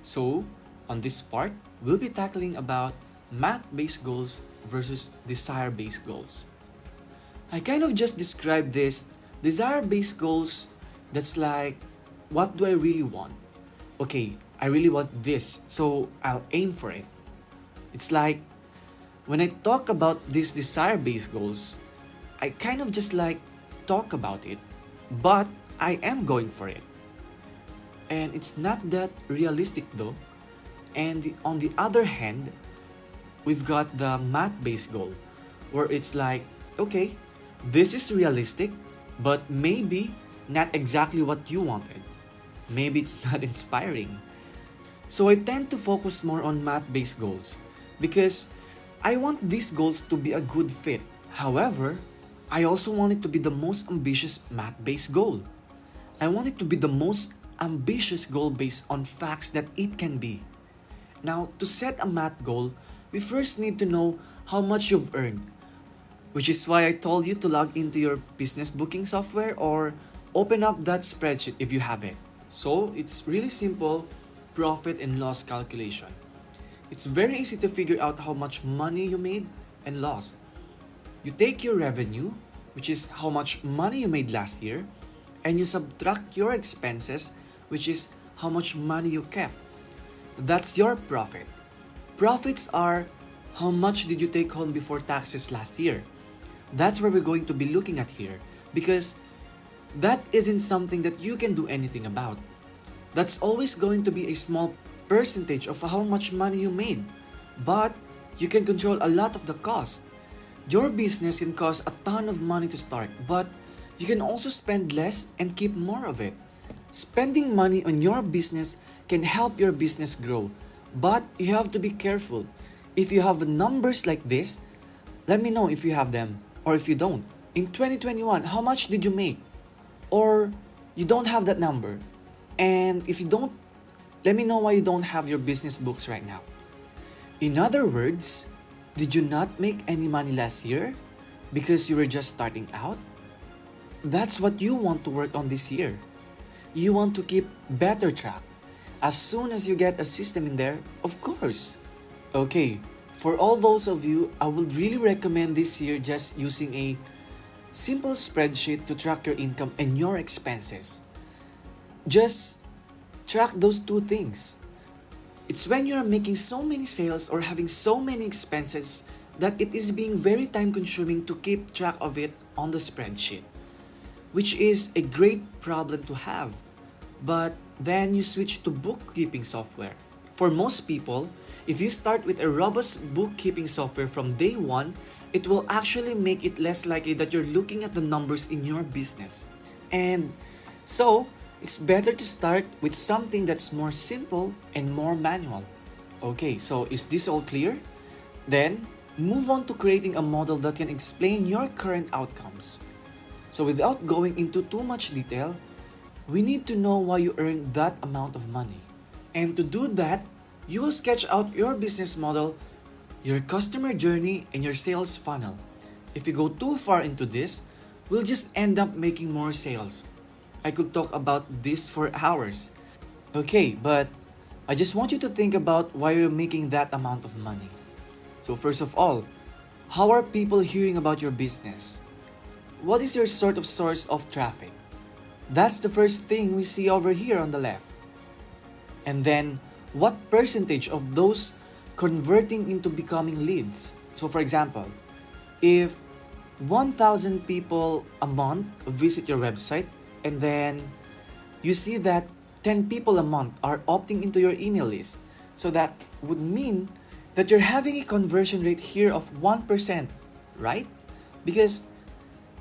So, on this part, we'll be tackling about math-based goals versus desire-based goals. I kind of just described this desire-based goals that's like, what do I really want? Okay, I really want this, so I'll aim for it. It's like when I talk about these desire-based goals, I kind of just like talk about it, but I am going for it. And it's not that realistic though. And on the other hand, we've got the math-based goal, where it's like, okay, this is realistic, but maybe not exactly what you wanted. Maybe it's not inspiring. So I tend to focus more on math-based goals because I want these goals to be a good fit. However, I also want it to be the most ambitious math-based goal. I want it to be the most ambitious goal based on facts that it can be. Now, to set a math goal, we first need to know how much you've earned, which is why I told you to log into your business booking software or open up that spreadsheet if you have it. So, it's really simple profit and loss calculation. It's very easy to figure out how much money you made and lost. You take your revenue, which is how much money you made last year, and you subtract your expenses, which is how much money you kept. That's your profit. Profits are how much did you take home before taxes last year. That's where we're going to be looking at here because that isn't something that you can do anything about. That's always going to be a small percentage of how much money you made, but you can control a lot of the cost. Your business can cost a ton of money to start, but you can also spend less and keep more of it. Spending money on your business can help your business grow, but you have to be careful. If you have numbers like this, let me know if you have them or if you don't. In 2021, how much did you make? Or you don't have that number. And if you don't, let me know why you don't have your business books right now. In other words, did you not make any money last year because you were just starting out? That's what you want to work on this year. You want to keep better track. As soon as you get a system in there, of course. Okay, for all those of you, I would really recommend this year just using a simple spreadsheet to track your income and your expenses. Just track those two things. It's when you're making so many sales or having so many expenses that it is being very time consuming to keep track of it on the spreadsheet, which is a great problem to have. But then you switch to bookkeeping software. For most people, if you start with a robust bookkeeping software from day one, it will actually make it less likely that you're looking at the numbers in your business. And so, it's better to start with something that's more simple and more manual. Okay, so is this all clear? Then, move on to creating a model that can explain your current outcomes. So without going into too much detail, we need to know why you earn that amount of money. And to do that, you will sketch out your business model, your customer journey, and your sales funnel. If you go too far into this, we'll just end up making more sales. I could talk about this for hours. Okay, but I just want you to think about why you're making that amount of money. So first of all, how are people hearing about your business? What is your sort of source of traffic? That's the first thing we see over here on the left. And then, what percentage of those converting into becoming leads? So for example, if 1,000 people a month visit your website and then you see that 10 people a month are opting into your email list, so that would mean that you're having a conversion rate here of 1%, right? Because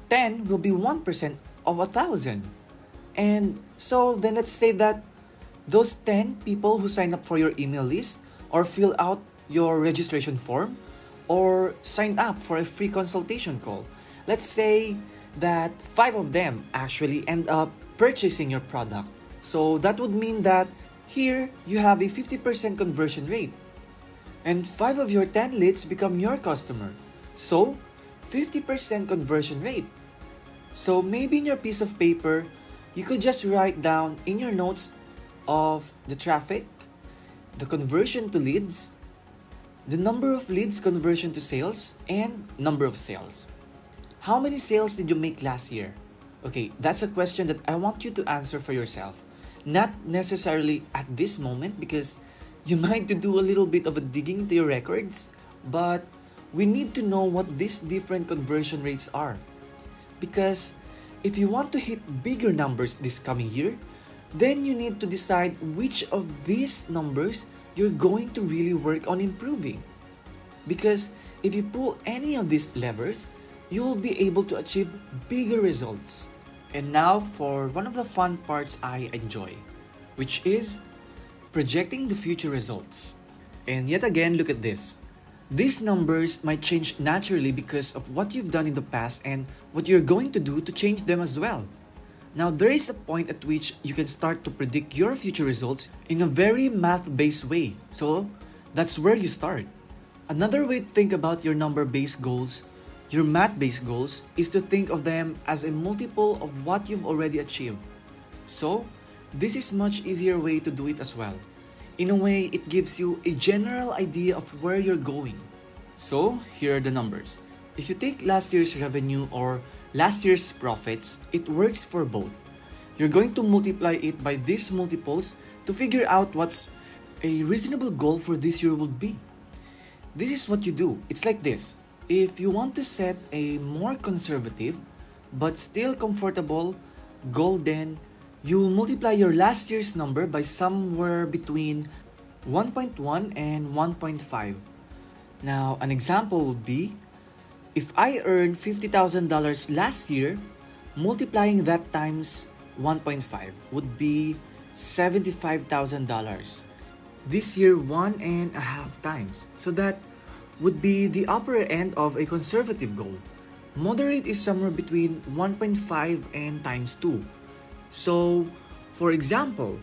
10 will be 1% of 1,000. And so then let's say that those 10 people who sign up for your email list or fill out your registration form or sign up for a free consultation call. Let's say that 5 of them actually end up purchasing your product. So that would mean that here you have a 50% conversion rate. And 5 of your 10 leads become your customer. So 50% conversion rate. So maybe in your piece of paper, you could just write down in your notes of the traffic the conversion to leads, the number of leads conversion to sales, and number of sales. How many sales did you make last year? Okay, that's a question that I want you to answer for yourself. Not necessarily at this moment because you might to do a little bit of a digging into your records, but we need to know what these different conversion rates are. Because if you want to hit bigger numbers this coming year, then you need to decide which of these numbers you're going to really work on improving. Because if you pull any of these levers, you will be able to achieve bigger results. And now for one of the fun parts I enjoy, which is projecting the future results. And yet again, look at this. These numbers might change naturally because of what you've done in the past and what you're going to do to change them as well. Now, there is a point at which you can start to predict your future results in a very math-based way. So, that's where you start. Another way to think about your number-based goals, your math-based goals, is to think of them as a multiple of what you've already achieved. So, this is much easier way to do it as well. In a way, it gives you a general idea of where you're going. So, here are the numbers. If you take last year's revenue or last year's profits, it works for both. You're going to multiply it by these multiples to figure out what's a reasonable goal for this year would be. This is what you do. It's like this. If you want to set a more conservative but still comfortable goal, then you'll multiply your last year's number by somewhere between 1.1 and 1.5. Now, an example would be, if I earned $50,000 last year, multiplying that times 1.5 would be $75,000. This year, 1.5 times. So that would be the upper end of a conservative goal. Moderate is somewhere between 1.5 and times 2. So, for example,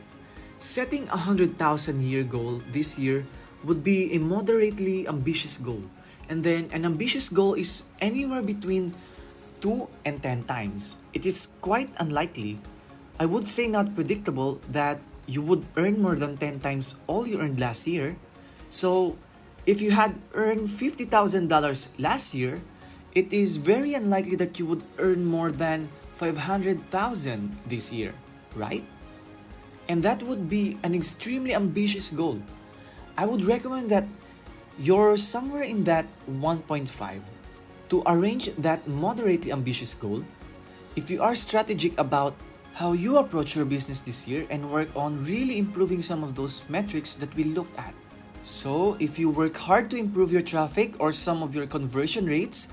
setting a 100,000 year goal this year would be a moderately ambitious goal. And then an ambitious goal is anywhere between 2 and 10 times. It is quite unlikely, I would say not predictable, that you would earn more than 10 times all you earned last year. So, if you had earned $50,000 last year, it is very unlikely that you would earn more than 500,000 this year, right? And that would be an extremely ambitious goal. I would recommend that you're somewhere in that 1.5. To arrange that moderately ambitious goal, if you are strategic about how you approach your business this year and work on really improving some of those metrics that we looked at. So, if you work hard to improve your traffic or some of your conversion rates,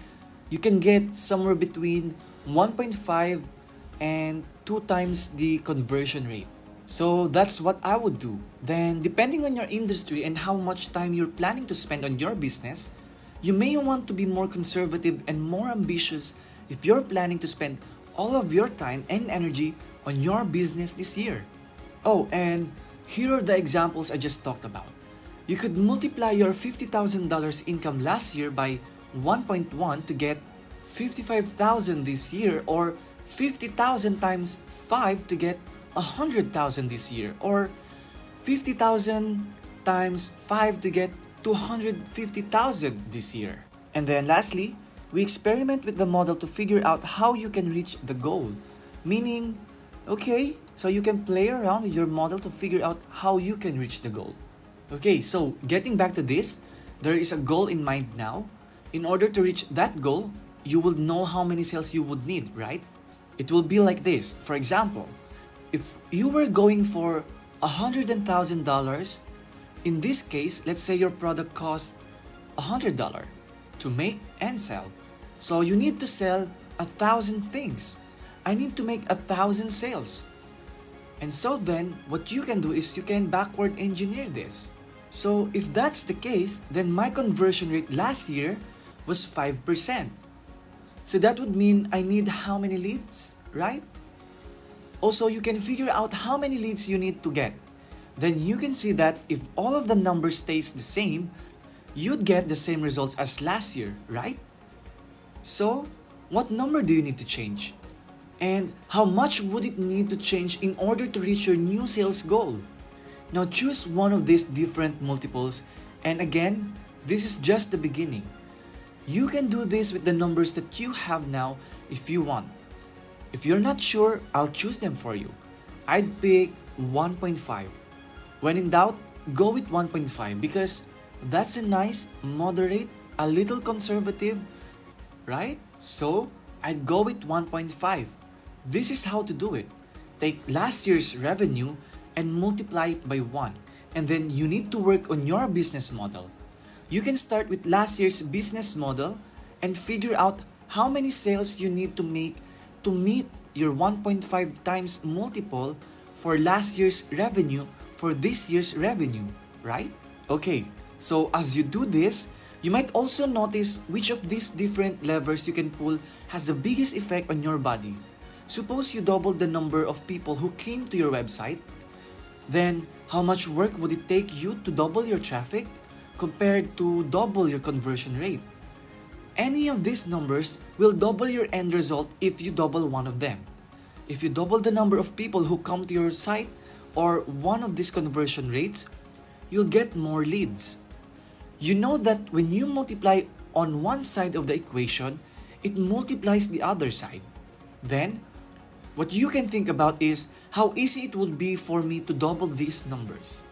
you can get somewhere between 1.5 and 2 times the conversion rate. So that's what I would do. Then, depending on your industry and how much time you're planning to spend on your business, you may want to be more conservative and more ambitious if you're planning to spend all of your time and energy on your business this year. Oh, and here are the examples I just talked about. You could multiply your $50,000 income last year by 1.1 to get 55,000 this year, or 50,000 times 5 to get 100,000 this year, or 50,000 times 5 to get 250,000 this year. And then lastly, we experiment with the model to figure out how you can reach the goal. Meaning, okay, so you can play around with your model to figure out how you can reach the goal. Okay, so getting back to this, there is a goal in mind now. In order to reach that goal, you will know how many sales you would need, right? It will be like this. For example, if you were going for $100,000, in this case, let's say your product cost $100 to make and sell. So you need to sell 1,000 things. I need to make 1,000 sales. And so then, what you can do is you can backward engineer this. So if that's the case, then my conversion rate last year was 5%. So that would mean I need how many leads, right? Also, you can figure out how many leads you need to get. Then you can see that if all of the numbers stays the same, you'd get the same results as last year, right? So, what number do you need to change? And how much would it need to change in order to reach your new sales goal? Now choose one of these different multiples, and again, this is just the beginning. You can do this with the numbers that you have now if you want. If you're not sure, I'll choose them for you. I'd pick 1.5. When in doubt, go with 1.5 because that's a nice, moderate, a little conservative, right? So, I'd go with 1.5. This is how to do it. Take last year's revenue and multiply it by 1. And then you need to work on your business model. You can start with last year's business model and figure out how many sales you need to make to meet your 1.5 times multiple for last year's revenue for this year's revenue, right? Okay, so as you do this, you might also notice which of these different levers you can pull has the biggest effect on your body. Suppose you double the number of people who came to your website, then how much work would it take you to double your traffic compared to double your conversion rate? Any of these numbers will double your end result if you double one of them. If you double the number of people who come to your site or one of these conversion rates, you'll get more leads. You know that when you multiply on one side of the equation, it multiplies the other side. Then, what you can think about is how easy it would be for me to double these numbers.